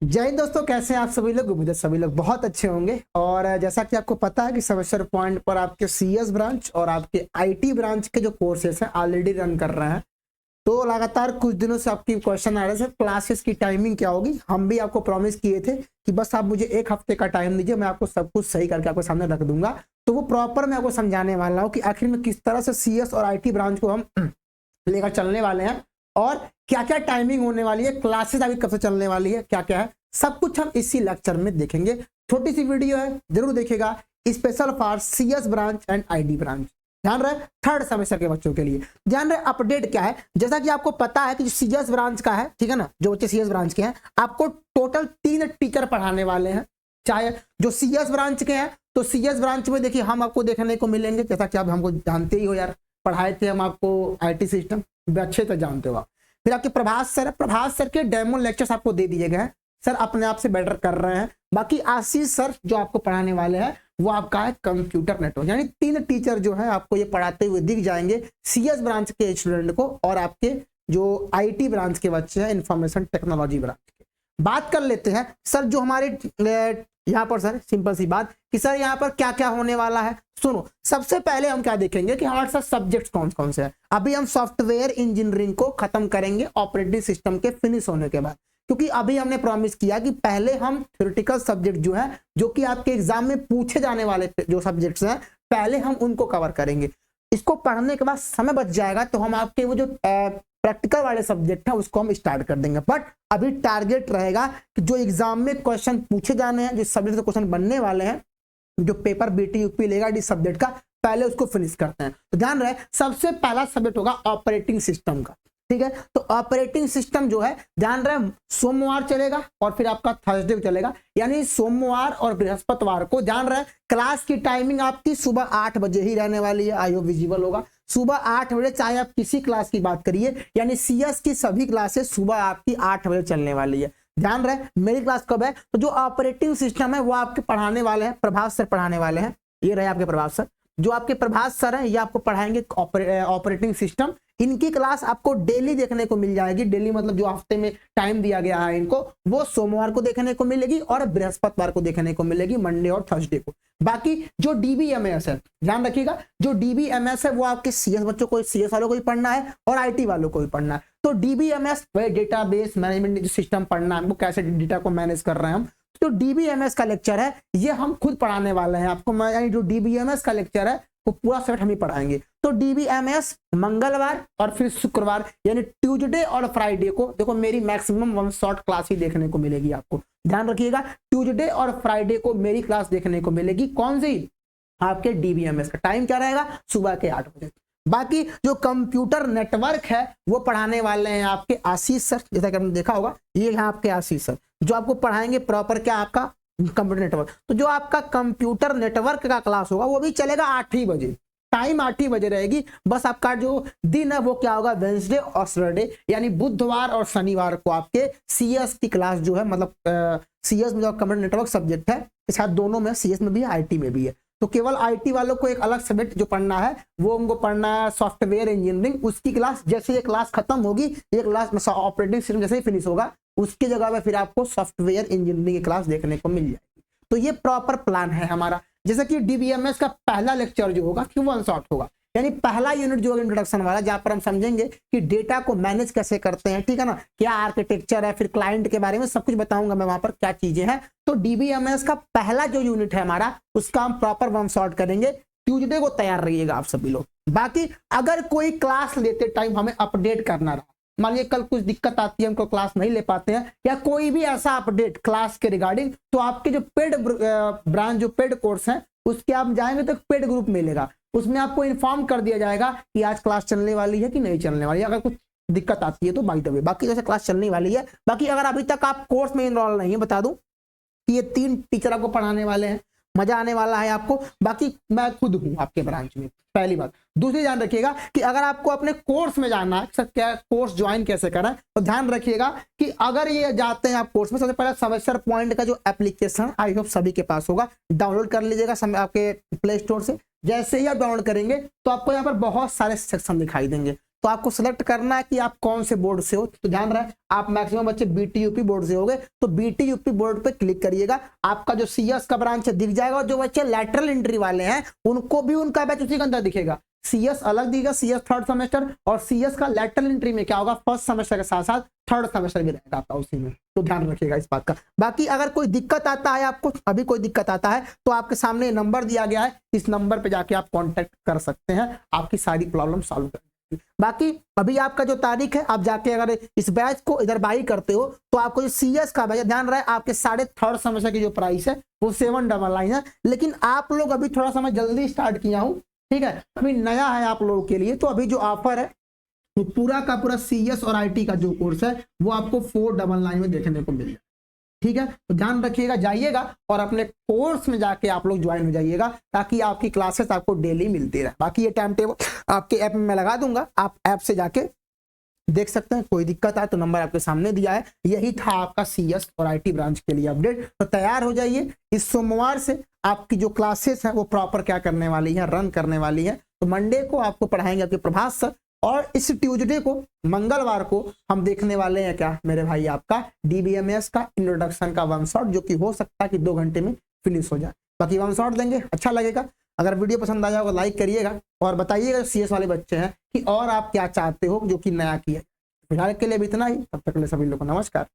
जय हिंद दोस्तों, कैसे हैं आप सभी लोग। उम्मीद है सभी लोग बहुत अच्छे होंगे। और जैसा कि आपको पता है कि सेमेस्टर पॉइंट पर आपके सीएस ब्रांच और आपके आईटी ब्रांच के जो कोर्सेस हैं ऑलरेडी रन कर रहे हैं। तो लगातार कुछ दिनों से आपकी क्वेश्चन आ रहे थे क्लासेस की टाइमिंग क्या होगी। हम भी आपको प्रॉमिस किए थे कि बस आप मुझे एक हफ्ते का टाइम दीजिए, मैं आपको सब कुछ सही करके आपको सामने रख दूंगा। तो वो प्रॉपर मैं आपको समझाने वाला हूँ कि आखिर में किस तरह से सीएस और आईटी ब्रांच को हम लेकर चलने वाले हैं और क्या क्या टाइमिंग होने वाली है, क्लासेस अभी कब से चलने वाली है, क्या क्या है, सब कुछ हम इसी लेक्चर में देखेंगे। छोटी सी वीडियो है, जरूर देखिएगा। Special for CS branch and ID branch, ध्यान रहे थर्ड सेमेस्टर के बच्चों के लिए। ध्यान रहे अपडेट क्या है। जैसा कि आपको पता है कि जो सीएस ब्रांच का है, ठीक है ना, जो बच्चे सीएस ब्रांच के हैं आपको टोटल 3 टीचर पढ़ाने वाले हैं। चाहे जो सीएस ब्रांच के हैं तो सीएस ब्रांच में देखिए हम आपको देखने को मिलेंगे, जैसा कि आप हमको जानते ही हो यार, पढ़ाए थे हम आपको आईटी सिस्टम, अच्छे से जानते हो आप। फिर आपके प्रभास सर है, प्रभास सर के डेमो लेक्चर्स आपको दे दिए गए हैं, सर अपने आप से बेटर कर रहे हैं। बाकी आशीष सर जो आपको पढ़ाने वाले हैं वो आपका है कंप्यूटर नेटवर्क। यानी 3 टीचर जो है आपको ये पढ़ाते हुए दिख जाएंगे, सीएस ब्रांच के स्टूडेंट को और आपके जो आईटी ब्रांच के बच्चे हैं, इंफॉर्मेशन टेक्नोलॉजी ब्रांच के। बात कर लेते हैं सर जो हमारे यहाँ पर सर सिंपल सी बात कि सर यहाँ पर क्या क्या होने वाला है। सुनो, सबसे पहले हम क्या देखेंगे कि हमारे साथ सब्जेक्ट्स कौन कौन से हैं। अभी हम सॉफ्टवेयर इंजीनियरिंग को खत्म करेंगे ऑपरेटिंग सिस्टम के फिनिश होने के बाद, क्योंकि अभी हमने प्रॉमिस किया कि पहले हम थ्योरेटिकल सब्जेक्ट जो है, जो कि आपके एग्जाम में पूछे जाने वाले जो सब्जेक्ट्स हैं, पहले हम उनको कवर करेंगे। इसको पढ़ने के बाद समय बच जाएगा तो हम आपके वो जो प्रैक्टिकल वाले सब्जेक्ट है उसको हम स्टार्ट कर देंगे। बट अभी टारगेट रहेगा कि जो एग्जाम में क्वेश्चन पूछे जाने हैं, जिस सब्जेक्ट से क्वेश्चन बनने वाले हैं, जो पेपर बीटी यूपी लेगा जिस सब्जेक्ट का, पहले उसको फिनिश करते हैं। तो ध्यान रहे सबसे पहला सब्जेक्ट होगा ऑपरेटिंग सिस्टम का, ठीक है। तो ऑपरेटिंग सिस्टम जो है ध्यान रहे सोमवार चलेगा और फिर आपका थर्सडे चलेगा, यानी सोमवार और बृहस्पतिवार को। ध्यान रहे क्लास की टाइमिंग आपकी सुबह 8 बजे ही रहने वाली है, आई होप विजिबल होगा। सुबह 8 बजे, चाहे आप किसी क्लास की बात करिए, यानी सीएस की सभी क्लासेस सुबह आपकी 8 बजे चलने वाली है। ध्यान रहे मेरी क्लास कब है, तो जो ऑपरेटिंग सिस्टम है वो आपके पढ़ाने वाले हैं, प्रभास सर पढ़ाने वाले हैं। ये रहे आपके प्रभास सर, जो आपके प्रभास सर हैं ये आपको पढ़ाएंगे ऑपरेटिंग सिस्टम। इनकी क्लास आपको डेली देखने को मिल जाएगी। डेली मतलब जो हफ्ते में टाइम दिया गया है इनको, वो सोमवार को देखने को मिलेगी और बृहस्पतिवार को देखने को मिलेगी, मंडे और थर्सडे को। बाकी जो डीबीएमएस है, ध्यान रखिएगा, जो डीबीएमएस है वो आपके सीएस बच्चों को, सीएस वालों को भी पढ़ना है और आईटी वालों को भी पढ़ना है। तो डीबीएमएस डेटाबेस मैनेजमेंट सिस्टम पढ़ना है, वो कैसे डेटा को मैनेज कर रहे हैं हम। तो डीबीएमएस का लेक्चर है ये हम खुद पढ़ाने वाले हैं आपको, यानी जो डीबीएमएस का लेक्चर है वो पूरा सेट हम ही पढ़ाएंगे। तो डीबीएमएस मंगलवार और फिर शुक्रवार यानी ट्यूसडे और फ्राइडे को देखो मेरी मैक्सिमम 1 शॉर्ट क्लास ही देखने को मिलेगी आपको। ध्यान रखिएगा ट्यूसडे और फ्राइडे को मेरी क्लास देखने को मिलेगी। कौन सी? आपके डीबीएमएस का टाइम क्या रहेगा? सुबह के 8 बजे। बाकी जो कंप्यूटर नेटवर्क है वो पढ़ाने वाले हैं आपके आशीष सर, जैसा कि आपने देखा होगा ये है आपके आशीष सर, जो आपको पढ़ाएंगे प्रॉपर क्या आपका कंप्यूटर नेटवर्क। तो जो आपका कंप्यूटर नेटवर्क का क्लास होगा वो भी चलेगा 8 ही बजे, टाइम 8 ही बजे रहेगी। बस आपका जो दिन है वो क्या होगा, वेंसडे और सैटरडे, यानी बुधवार और शनिवार को आपके सीएस की क्लास जो है, मतलब सीएस में जो कंप्यूटर नेटवर्क सब्जेक्ट है, शायद दोनों में, सीएस में भी है आईटी में भी है। तो केवल आईटी वालों को एक अलग सब्जेक्ट जो पढ़ना है वो उनको पढ़ना है सॉफ्टवेयर इंजीनियरिंग। उसकी क्लास जैसे ये क्लास खत्म होगी, ये क्लास ऑपरेटिंग सिस्टम जैसे ही फिनिश होगा, उसकी जगह पे फिर आपको सॉफ्टवेयर इंजीनियरिंग की क्लास देखने को मिल जाएगी। तो ये प्रॉपर प्लान है हमारा। जैसे कि डीबीएमएस का पहला लेक्चर जो होगा कि 1 शॉट होगा, यानी पहला यूनिट जो होगा इंट्रोडक्शन वाला, जहां पर हम समझेंगे कि डेटा को मैनेज कैसे करते हैं, ठीक है ना, क्या आर्किटेक्चर है, फिर क्लाइंट के बारे में सब कुछ बताऊंगा मैं वहां पर क्या चीजें हैं। तो डीबीएमएस का पहला जो यूनिट है हमारा, उसका हम प्रॉपर 1 शॉट करेंगे। ट्यूसडे को तैयार रहिएगा आप सभी लोग। बाकी अगर कोई क्लास लेते टाइम हमें अपडेट करना रहा, मान लीजिए कल कुछ दिक्कत आती है, हमको क्लास नहीं ले पाते हैं, या कोई भी ऐसा अपडेट क्लास के रिगार्डिंग, तो आपके जो पेड ब्रांच जो पेड कोर्स है उसके आप जाएंगे तो पेड ग्रुप मिलेगा, उसमें आपको इन्फॉर्म कर दिया जाएगा कि आज क्लास चलने वाली है कि नहीं चलने वाली है। अगर कुछ दिक्कत आती है तो बाय द वे, बाकी जैसे क्लास चलने वाली है। बाकी अगर अभी तक आप कोर्स में इनरोल नहीं है, बता दूं कि ये 3 टीचर आपको पढ़ाने वाले हैं, मजा आने वाला है आपको। बाकी मैं खुद हूं आपके ब्रांच में, पहली बात। दूसरी ध्यान रखिएगा कि अगर आपको अपने कोर्स में जाना है, सर क्या कोर्स ज्वाइन कैसे करें, तो ध्यान रखिएगा कि अगर ये जाते हैं आप कोर्स में, सबसे पहले सेमेस्टर पॉइंट का जो एप्लीकेशन आई होप सभी के पास होगा, डाउनलोड कर लीजिएगा आपके प्ले स्टोर से। जैसे ही आप डाउनलोड करेंगे तो आपको यहाँ पर बहुत सारे सेक्शन दिखाई देंगे। तो आपको सिलेक्ट करना है कि आप कौन से बोर्ड से हो। तो ध्यान रहे आप मैक्सिमम बच्चे बीटीयूपी बोर्ड से होंगे, तो बीटीयूपी बोर्ड पे क्लिक करिएगा, आपका जो सीएस का ब्रांच है दिख जाएगा। और जो बच्चे लैटरल एंट्री वाले हैं उनको भी उनका बैच उसी के अंदर दिखेगा। सीएस अलग दिखेगा, सीएस थर्ड सेमेस्टर, और सीएस का लैटरल एंट्री में क्या होगा, फर्स्ट सेमेस्टर के साथ साथ थर्ड सेमेस्टर भी रहेगा आपका उसी में। तो ध्यान रखिएगा इस बात का। बाकी अगर कोई दिक्कत आता है आपको, अभी कोई दिक्कत आता है तो आपके सामने नंबर दिया गया है, इस नंबर पे जाके आप कांटेक्ट कर सकते हैं, आपकी सारी प्रॉब्लम सॉल्व कर। बाकी अभी आपका जो तारीख है, आप जाके अगर इस बैच को इधर बाई करते हो तो आपको जो सीएस का बैच, ध्यान रहे आपके साढ़े थर्ड सेमेस्टर की जो प्राइस है वो 799 है। लेकिन आप लोग अभी थोड़ा सा मैं जल्दी स्टार्ट किया हूँ, ठीक है, अभी नया है आप लोगों के लिए। तो अभी जो ऑफर है वो पूरा का पूरा सीएस और आईटी का जो कोर्स है वो आपको 499 में देखने को मिल जाए, ठीक है। तो ध्यान रखिएगा, जाइएगा और अपने कोर्स में जाके आप लोग ज्वाइन हो जाइएगा, ताकि आपकी क्लासेस आपको डेली मिलती रहे। बाकी ये टाइम टेबल आपके ऐप में मैं लगा दूंगा, आप ऐप से जाके देख सकते हैं। कोई दिक्कत आए तो नंबर आपके सामने दिया है। यही था आपका सीएस और आईटी ब्रांच के लिए अपडेट। तो तैयार हो जाइए, इस सोमवार से आपकी जो क्लासेस है वो प्रॉपर क्या करने वाली है, रन करने वाली है। तो मंडे को आपको पढ़ाएंगे आपके प्रभात सर, और इस ट्यूसडे को, मंगलवार को हम देखने वाले हैं क्या मेरे भाई, आपका डीबीएमएस का इंट्रोडक्शन का वन शॉट, जो कि हो सकता है कि 2 घंटे में फिनिश हो जाए। बाकी वन शॉट देंगे, अच्छा लगेगा। अगर वीडियो पसंद आया होगा लाइक करिएगा और बताइएगा सीएस वाले बच्चे हैं कि और आप क्या चाहते हो जो कि नया किया। फिलहाल के लिए भी इतना ही, तब तक के लिए सभी लोगों को नमस्कार।